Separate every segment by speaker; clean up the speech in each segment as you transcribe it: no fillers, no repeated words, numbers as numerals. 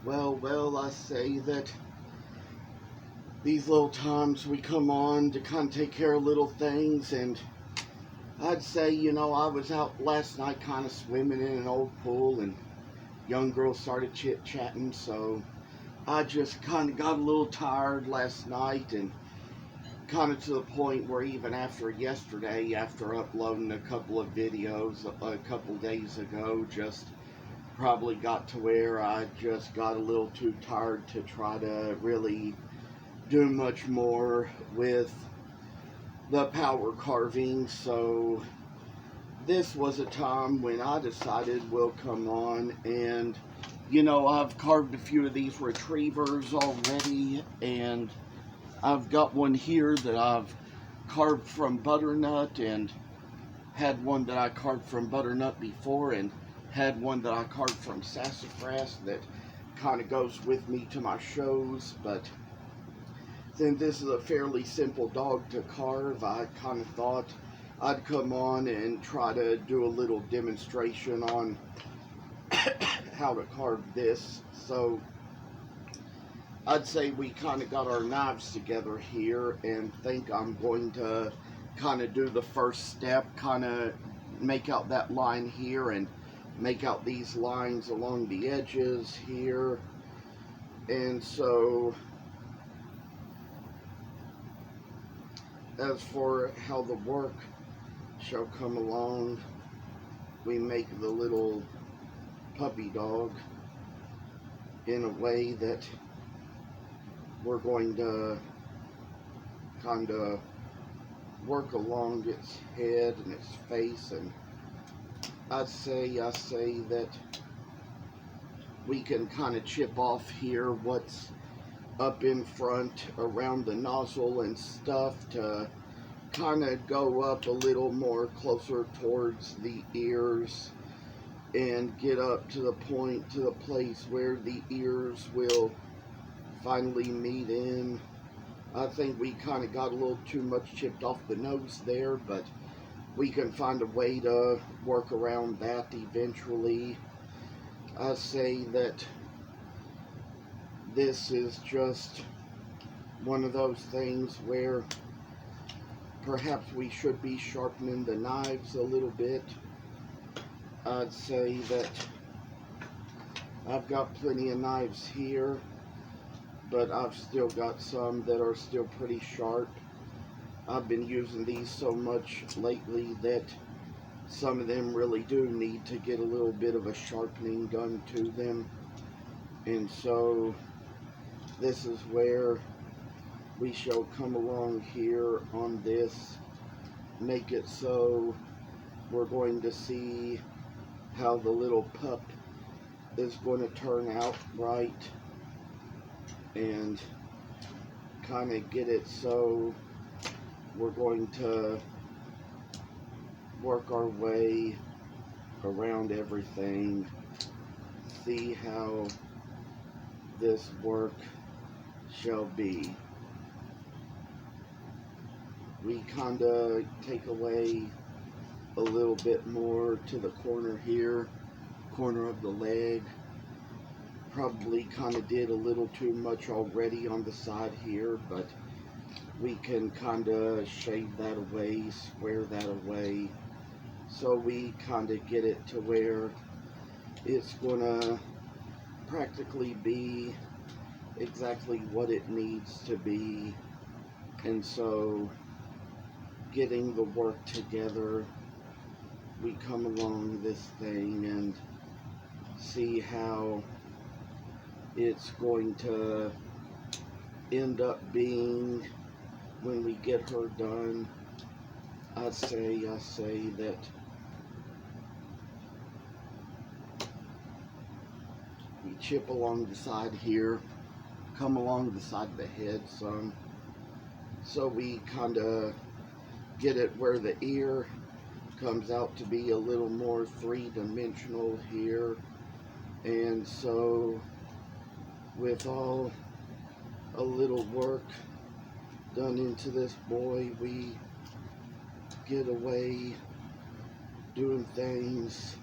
Speaker 1: I say that these little times we come on to kind of take care of little things, and I'd say, I was out last night kind of swimming in an old pool, and young girls started chit-chatting, so I just kind of got a little tired last night, and kind of to the point where even after yesterday, after uploading a couple of videos a couple days ago, just probably got to where I just got a little too tired to try to really do much more with the power carving. So this was a time when I decided we'll come on, and I've carved a few of these retrievers already, and I've got one here that I've carved from butternut, and had one that I carved from butternut before, and had one that I carved from sassafras that kind of goes with me to my shows. But since this is a fairly simple dog to carve, I kind of thought I'd come on and try to do a little demonstration on how to carve this. So I'd say we kind of got our knives together here, and think I'm going to kind of do the first step, kind of make out that line here and make out these lines along the edges here. And so as for how the work shall come along, we make the little puppy dog in a way that we're going to kind of work along its head and its face. And I say that we can kind of chip off here what's up in front around the nozzle and stuff to kind of go up a little more closer towards the ears and get up to the point, to the place where the ears will finally meet in. I think we kind of got a little too much chipped off the nose there, but we can find a way to work around that eventually. I say that this is just one of those things where perhaps we should be sharpening the knives a little bit. I'd say that I've got plenty of knives here, but I've still got some that are still pretty sharp. I've been using these so much lately that some of them really do need to get a little bit of a sharpening done to them. And so this is where we shall come along here on this, make it so we're going to see how the little pup is going to turn out right, and kind of get it so we're going to work our way around everything, see how this work shall be. We kind of take away a little bit more to the corner here, corner of the leg. Probably kind of did a little too much already on the side here, but we can kind of shave that away, square that away, so we kind of get it to where it's gonna practically be exactly what it needs to be. And so getting the work together, we come along this thing and see how it's going to end up being when we get her done. I say that we chip along the side here, come along the side of the head some, so we kind of get it where the ear comes out to be a little more three-dimensional here. And so with all a little work done into this boy, we get away doing things,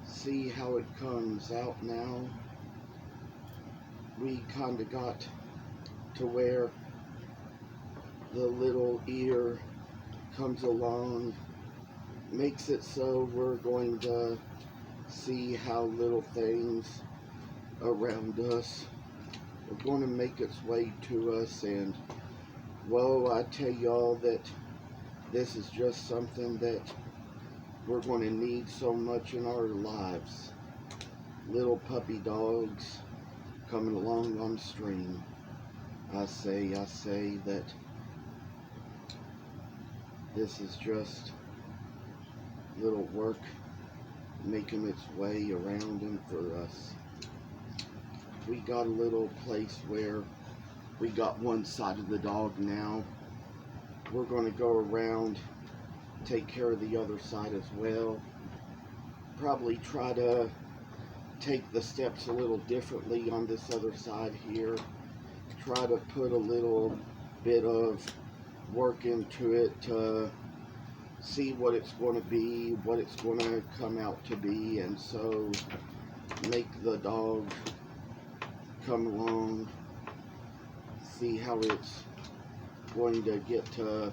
Speaker 1: see how it comes out now. we kind of got to where the little ear comes along, makes it so we're going to see how little things around us are going to make its way to us. And whoa, I tell y'all that this is just something that we're going to need so much in our lives. Little puppy dogs coming along on the stream. I say that this is just little work making its way around and for us. We got a little place where we got one side of the dog now. We're going to go around, take care of the other side as well. Probably try to take the steps a little differently on this other side here. Try to put a little bit of work into it to see what it's going to be, what it's going to come out to be, and so make the dog come along, see how it's going to get to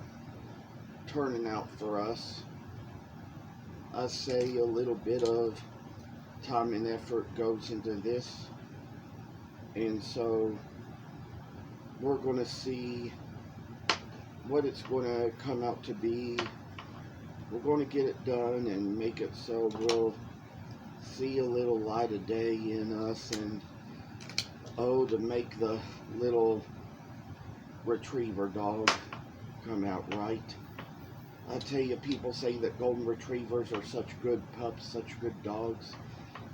Speaker 1: turning out for us. I say a little bit of time and effort goes into this, and so we're going to see what it's going to come out to be. We're going to get it done and make it so we'll see a little light of day in us, and oh, to make the little retriever dog come out right. I tell you, people say that golden retrievers are such good pups, such good dogs.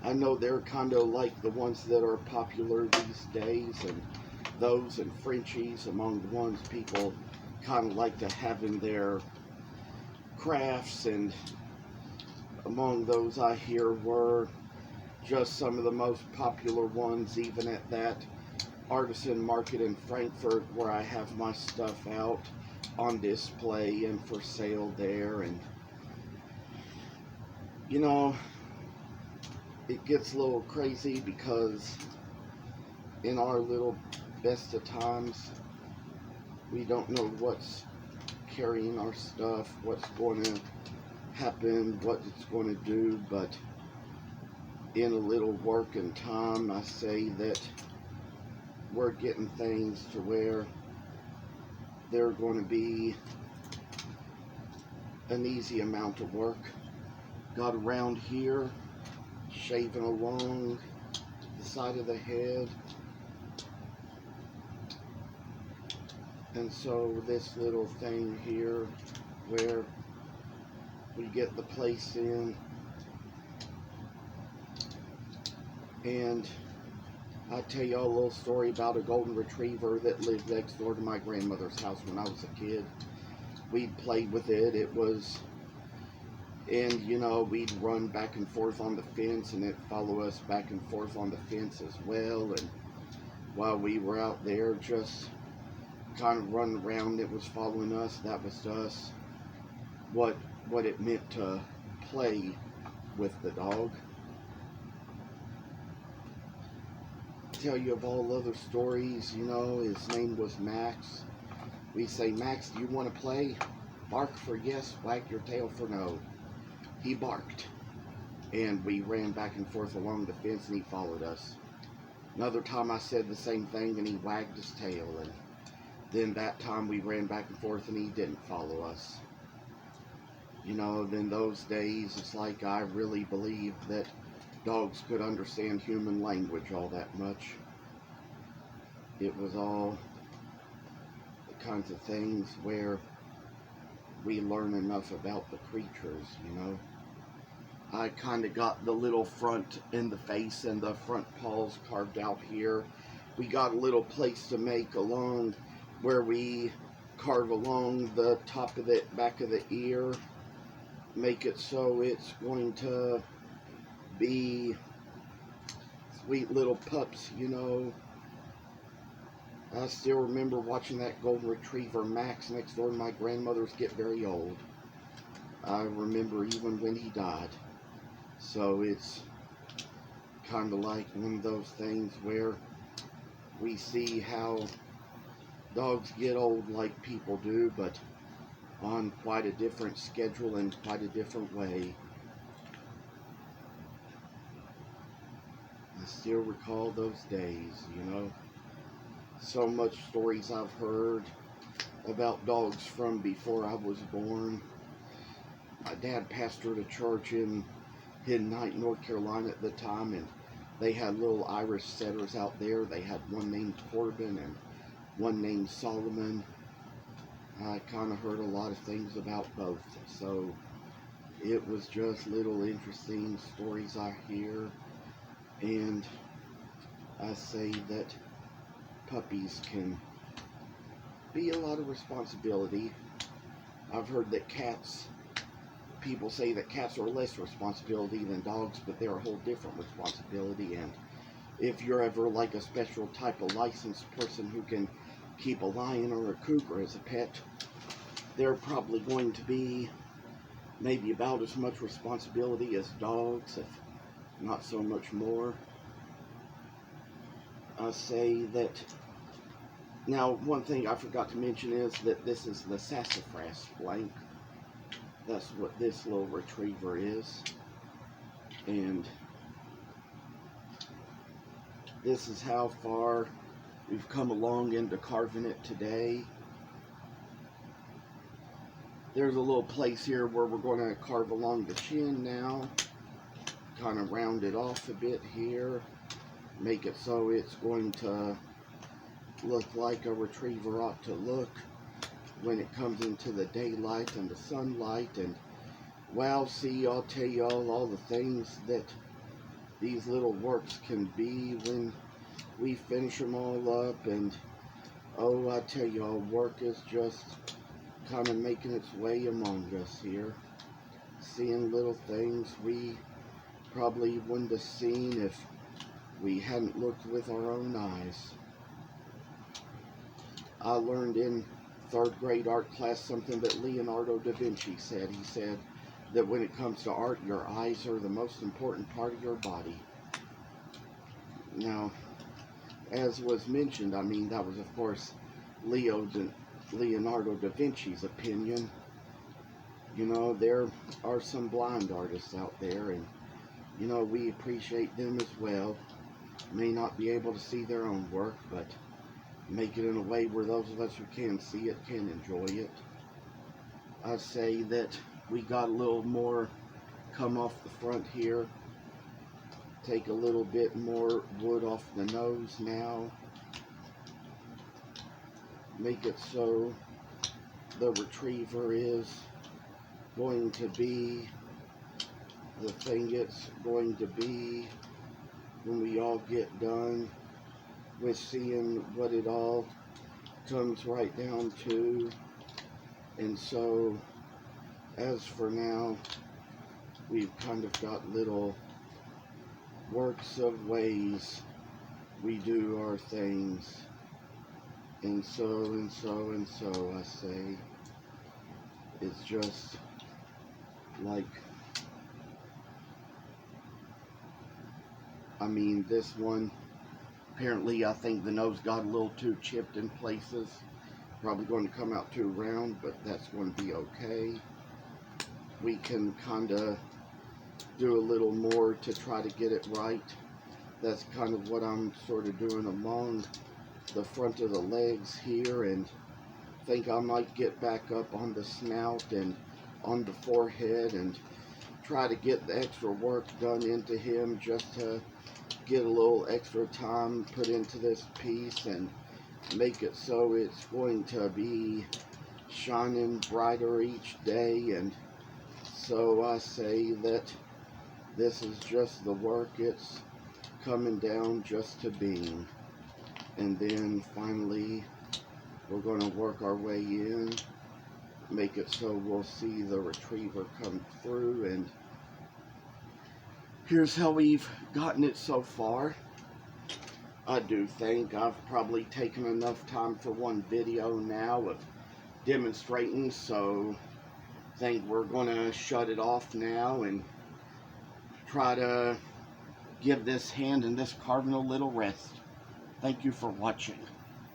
Speaker 1: I know they're kind of like the ones that are popular these days, and those and Frenchies among the ones people kind of like to have in their crafts, and among those I hear were just some of the most popular ones, even at that artisan market in Frankfurt where I have my stuff out on display and for sale there. And you know, it gets a little crazy because in our little best of times, we don't know what's carrying our stuff, what's going to happen, what it's going to do, but in a little work and time, I say that we're getting things to where they're going to be an easy amount of work. Got around here, shaving along the side of the head, and so this little thing here where we get the place in, and I'll tell y'all a little story about a golden retriever that lived next door to my grandmother's house when I was a kid. We'd played with it. It was, and you know, we'd run back and forth on the fence, and it'd follow us back and forth on the fence as well. And while we were out there just kind of running around, it was following us. That was to us what it meant to play with the dog. Tell you of all other stories, you know, his name was Max. We say, Max, do you want to play? Bark for yes, wag your tail for no. He barked, and we ran back and forth along the fence, and he followed us. Another time I said the same thing, and he wagged his tail, and then that time we ran back and forth, and he didn't follow us. You know, in those days, it's like I really believed that dogs could understand human language all that much. It was all the kinds of things where we learn enough about the creatures, you know. I kind of got the little front in the face and the front paws carved out here. We got a little place to make along where we carve along the top of the back of the ear, make it so it's going to be sweet little pups, you know. I still remember watching that golden retriever Max next door to my grandmother's get very old. I remember even when he died. So it's kind of like one of those things where we see how dogs get old like people do, but on quite a different schedule and quite a different way. I still recall those days, you know. So much stories I've heard about dogs from before I was born. My dad pastored a church in Hidden Heights, North Carolina at the time, and they had little Irish setters out there. They had one named Corbin and one named Solomon. I kind of heard a lot of things about both, so it was just little interesting stories I hear, and I say that puppies can be a lot of responsibility. I've heard that people say that cats are less responsibility than dogs, but they're a whole different responsibility. And if you're ever like a special type of licensed person who can keep a lion or a cougar as a pet, they're probably going to be maybe about as much responsibility as dogs, if not so much more. I say that, now one thing I forgot to mention is that this is the Sassafras flank. That's what this little retriever is. And this is how far we've come along into carving it today. There's a little place here where we're going to carve along the chin now. Kind of round it off a bit here. Make it so it's going to look like a retriever ought to look when it comes into the daylight and the sunlight. And wow, see, I'll tell y'all all the things that these little works can be when we finish them all up. And oh, I tell y'all, work is just kind of making its way among us here, seeing little things we probably wouldn't have seen if we hadn't looked with our own eyes. I learned in 3rd grade art class something that Leonardo da Vinci said. He said that when it comes to art, your eyes are the most important part of your body. Now, as was mentioned, I mean, that was of course Leonardo da Vinci's opinion. You know, there are some blind artists out there, and you know, we appreciate them as well. May not be able to see their own work, but make it in a way where those of us who can see it can enjoy it. I say that we got a little more come off the front here. Take a little bit more wood off the nose now. Make it so the retriever is going to be the thing it's going to be when we all get done with seeing what it all comes right down to. And so, as for now, we've kind of got little works of ways we do our things. And so, and so, and so, I say, it's just like, I mean, this one, apparently I think the nose got a little too chipped in places. Probably going to come out too round, but that's going to be okay. We can kind of do a little more to try to get it right. That's kind of what I'm sort of doing along the front of the legs here, and think I might get back up on the snout and on the forehead and try to get the extra work done into him, just to get a little extra time put into this piece and make it so it's going to be shining brighter each day. And so I say that this is just the work it's coming down just to being. And then finally we're going to work our way in, make it so we'll see the retriever come through. And here's how we've gotten it so far. I do think I've probably taken enough time for one video now of demonstrating, so I think we're going to shut it off now and try to give this hand and this carving a little rest. Thank you for watching.